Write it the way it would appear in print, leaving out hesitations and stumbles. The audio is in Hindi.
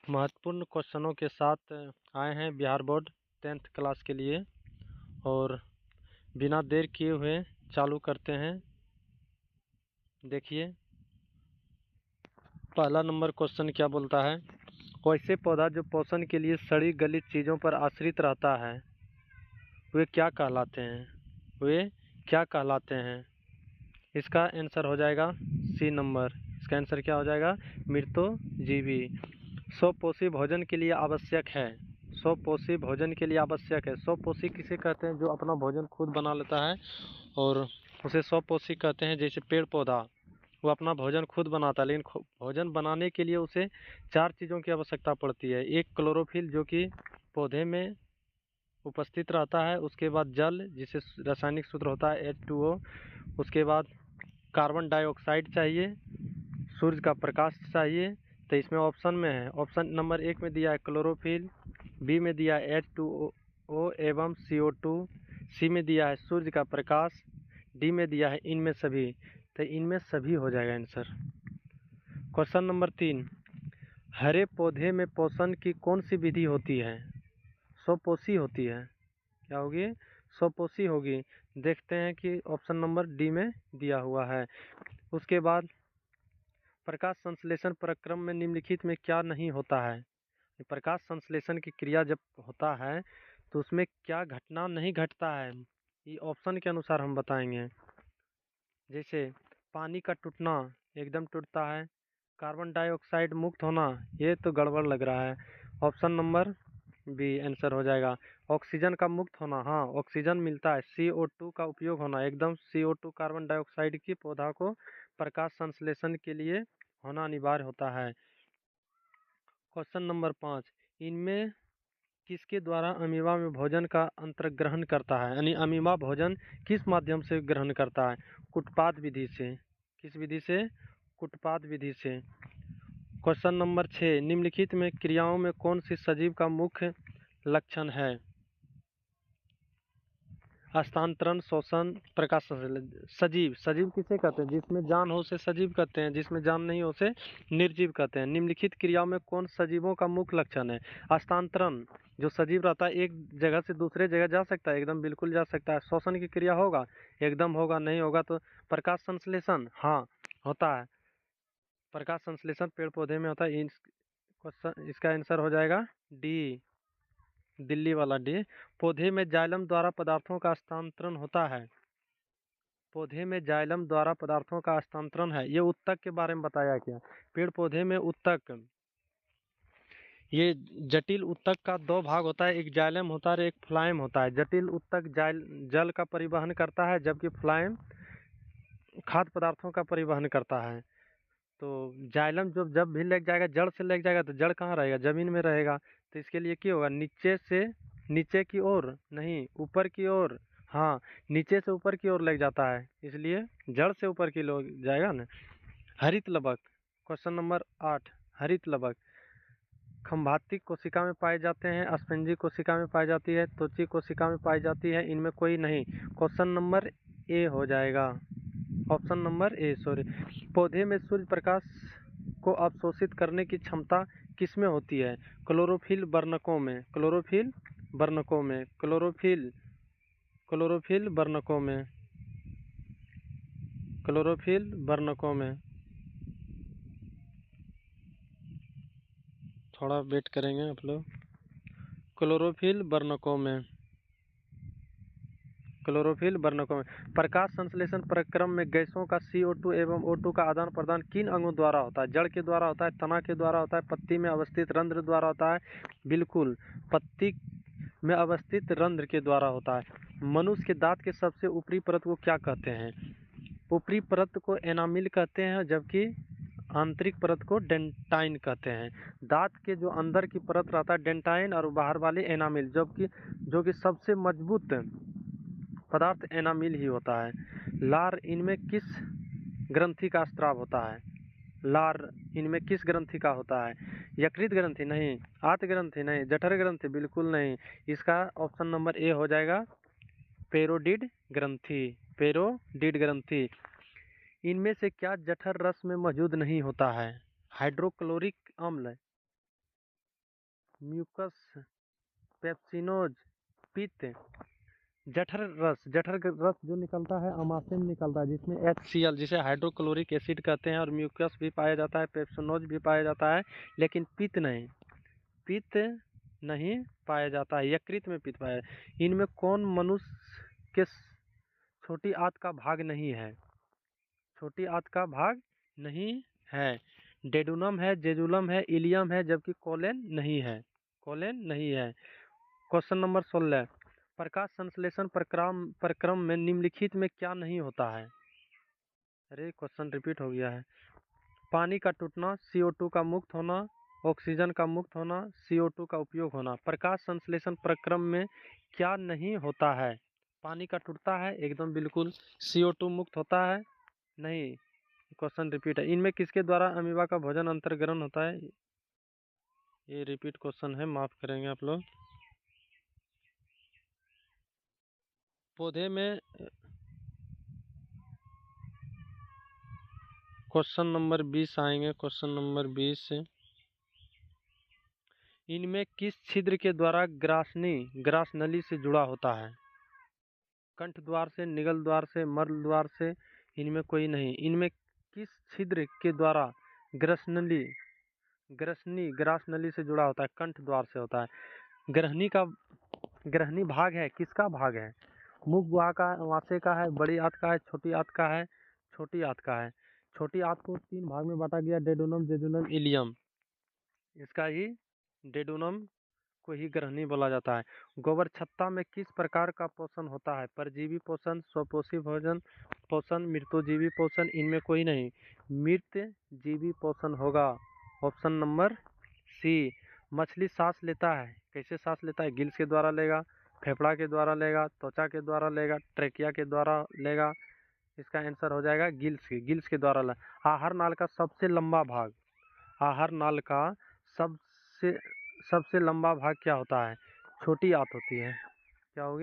महत्वपूर्ण क्वेश्चनों के साथ आए हैं बिहार बोर्ड 10th क्लास के लिए। और बिना देर किए हुए चालू करते हैं। देखिए, पहला नंबर क्वेश्चन क्या बोलता है। वैसे पौधा जो पोषण के लिए सड़ी गली चीज़ों पर आश्रित रहता है वे क्या कहलाते हैं? वे क्या कहलाते हैं? इसका आंसर हो जाएगा सी नंबर। इसका आंसर क्या हो जाएगा? मृतोजीवी। स्वपोषी भोजन के लिए आवश्यक है। स्वपोषी भोजन के लिए आवश्यक है। स्वपोषी किसे कहते हैं? जो अपना भोजन खुद बना लेता है और उसे स्वपोषी कहते हैं। जैसे पेड़ पौधा, वो अपना भोजन खुद बनाता है, लेकिन भोजन बनाने के लिए उसे 4 चीज़ों की आवश्यकता पड़ती है। एक क्लोरोफिल जो कि पौधे में उपस्थित रहता है। उसके बाद जल जिसे रासायनिक सूत्र होता है H2O। उसके बाद कार्बन डाइऑक्साइड चाहिए। सूर्य का प्रकाश चाहिए। तो इसमें ऑप्शन में है, ऑप्शन नंबर 1 में दिया है क्लोरोफिल, बी में दिया है H2O एवं CO2, सी में दिया है सूर्य का प्रकाश, डी में दिया है इनमें सभी। तो इनमें सभी हो जाएगा आंसर। क्वेश्चन नंबर 3, हरे पौधे में पोषण की कौन सी विधि होती है? स्वपोषी होती है। क्या होगी? स्वपोषी होगी। देखते हैं कि ऑप्शन नंबर डी में दिया हुआ है। उसके बाद प्रकाश संश्लेषण प्रक्रम में निम्नलिखित में क्या नहीं होता है? प्रकाश संश्लेषण की क्रिया जब होता है तो उसमें क्या घटना नहीं घटता है? ये ऑप्शन के अनुसार हम बताएंगे। जैसे पानी का टूटना, एकदम टूटता है। कार्बन डाइऑक्साइड मुक्त होना, ये तो गड़बड़ लग रहा है। ऑप्शन नंबर बी आंसर हो जाएगा। ऑक्सीजन का मुक्त होना, हाँ ऑक्सीजन मिलता है। CO2 का उपयोग होना, एकदम CO2 कार्बन डाइऑक्साइड की पौधा को प्रकाश संश्लेषण के लिए होना अनिवार्य होता है। क्वेश्चन नंबर 5, इनमें किसके द्वारा अमीबा में भोजन का अंतर्ग्रहण करता है? यानी अमीबा भोजन किस माध्यम से ग्रहण करता है? कुटपाद विधि से। किस विधि से? कुटपाद विधि से। क्वेश्चन नंबर 6, निम्नलिखित में क्रियाओं में कौन सी सजीव का मुख्य लक्षण है? हस्तांतरण, शोषण, प्रकाश संश्लेषण। सजीव, सजीव किसे कहते हैं? जिसमें जान हो उसे सजीव कहते हैं, जिसमें जान नहीं हो उसे निर्जीव कहते हैं। निम्नलिखित क्रियाओं में कौन सजीवों का मुख्य लक्षण है? हस्तांतरण, जो सजीव रहता है एक जगह से दूसरे जगह जा सकता है, एकदम बिल्कुल जा सकता है। शोषण की क्रिया होगा, एकदम होगा, नहीं होगा तो प्रकाश संश्लेषण, हाँ होता है। प्रकाश संश्लेषण पेड़ पौधे में होता है। इसका आंसर हो जाएगा डी, दिल्ली वाला डी। पौधे में जाइलम द्वारा पदार्थों का हस्तांतरण होता है। पौधे में जाइलम द्वारा पदार्थों का हस्तांतरण है। ये उत्तक के बारे में बताया गया। पेड़ पौधे में उत्तक, ये जटिल उत्तक का 2 भाग होता है, एक जाइलम होता है और एक फ्लाइम होता है। जटिल उत्तक जल का परिवहन करता है, जबकि फ्लाइम खाद्य पदार्थों का परिवहन करता है। तो जाइलम जब भी लग जाएगा, जड़ से लग जाएगा तो जड़ कहाँ रहेगा? जमीन में रहेगा। तो इसके लिए क्या होगा? नीचे से नीचे की ओर नहीं, ऊपर की ओर। हाँ, नीचे से ऊपर की ओर लग जाता है, इसलिए जड़ से ऊपर की ओर जाएगा ना। हरित लवक, क्वेश्चन नंबर 8, हरित लवक खंभाती कोशिका में पाए जाते हैं, स्पंजी कोशिका में पाई जाती है, त्वची कोशिका में पाई जाती है, इनमें कोई नहीं। क्वेश्चन नंबर ए हो जाएगा, ऑप्शन नंबर ए, सॉरी। पौधे में सूर्य प्रकाश को अवशोषित करने की क्षमता किसमें होती है? क्लोरोफिल वर्णकों में, क्लोरोफिल वर्णकों में, क्लोरोफिल वर्णकों में, क्लोरोफिल वर्णकों में। थोड़ा वेट करेंगे आप लोग। क्लोरोफिल वर्णकों में, क्लोरोफिल वर्णकों में। प्रकाश संश्लेषण प्रक्रम में गैसों का CO2 एवं O2 का आदान प्रदान किन अंगों द्वारा होता है? जड़ के द्वारा होता है, तना के द्वारा होता है, पत्ती में अवस्थित रंध्र द्वारा होता है? बिल्कुल, पत्ती में अवस्थित रंध्र के द्वारा होता है। मनुष्य के दांत के सबसे ऊपरी परत को क्या कहते हैं? ऊपरी परत को एनामिल कहते हैं, जबकि आंतरिक परत को डेंटाइन कहते हैं। दांत के जो अंदर की परत रहता है डेंटाइन और बाहर वाले एनामिल, जबकि जो कि सबसे मजबूत पदार्थ एनामिल ही होता है। लार इनमें किस ग्रंथि का स्त्राव होता है? लार इनमें किस ग्रंथि का होता है? यकृत ग्रंथि नहीं, आत ग्रंथि नहीं, जठर ग्रंथि बिल्कुल नहीं। इसका ऑप्शन नंबर ए हो जाएगा, पेरोडिड ग्रंथि, पेरोडिड ग्रंथि। इनमें से क्या जठर रस में मौजूद नहीं होता है? हाइड्रोक्लोरिक अम्ल, म्यूकस, पेप्सिनोज, पित्त, जठर रस जो निकलता है आमाशय में निकलता है, जिसमें HCl जिसे हाइड्रोक्लोरिक एसिड कहते हैं, और म्यूकस भी पाया जाता है, पेप्सिनोज भी पाया जाता है, लेकिन पित्त नहीं पाया जाता है। यकृत में पित्त पाया। इनमें कौन मनुष्य के छोटी आंत का भाग नहीं है? छोटी आंत का भाग नहीं है। डेडुनम है, जेजुलम है, इलियम है, जबकि कोलेन नहीं है। क्वेश्चन नंबर 16, प्रकाश संश्लेषण प्रक्रम में निम्नलिखित में क्या नहीं होता है? अरे क्वेश्चन रिपीट हो गया है। पानी का टूटना, CO2 का मुक्त होना, ऑक्सीजन का मुक्त होना, CO2 का उपयोग होना। प्रकाश संश्लेषण प्रक्रम में क्या नहीं होता है? पानी का टूटता है, एकदम बिल्कुल। CO2 मुक्त होता है, नहीं। क्वेश्चन रिपीट है। इनमें किसके द्वारा अमीबा का भोजन अंतर्ग्रहण होता है? ये रिपीट क्वेश्चन है, माफ करेंगे आप लोग। पौधे में क्वेश्चन नंबर 20 आएंगे। क्वेश्चन नंबर 20, इनमें किस छिद्र के द्वारा ग्रास नली से जुड़ा होता है? कंठ द्वार से, निगल द्वार से, मर्ल द्वार से, इनमें कोई नहीं। इनमें किस छिद्र के द्वारा ग्रास नली से जुड़ा होता है? कंठ द्वार से होता है। ग्रहणी भाग है, किसका भाग है? मुख गुहा का, वासे का है, बड़ी आंत का है, छोटी आंत का है? छोटी आंत का है। छोटी आंत को 3 भाग में बांटा गया, डेडुनम, जेजुनम, इलियम। इसका ही डेडुनम को ही ग्रहणी बोला जाता है। गोबर छत्ता में किस प्रकार का पोषण होता है? परजीवी पोषण, स्वपोषी भोजन पोषण, मृतोजीवी पोषण, इनमें कोई नहीं। मृतजीवी पोषण होगा। Option number C. मछली सांस लेता है, कैसे सांस लेता है? गिल्स के द्वारा लेगा, फेफड़ा के द्वारा लेगा, त्वचा के द्वारा लेगा, ट्रेकिया के द्वारा लेगा। इसका आंसर हो जाएगा गिल्स के द्वारा। आहार नाल का सबसे लंबा भाग, आहार नाल का सबसे लंबा भाग क्या होता है? छोटी आंत होती है। क्या होगी?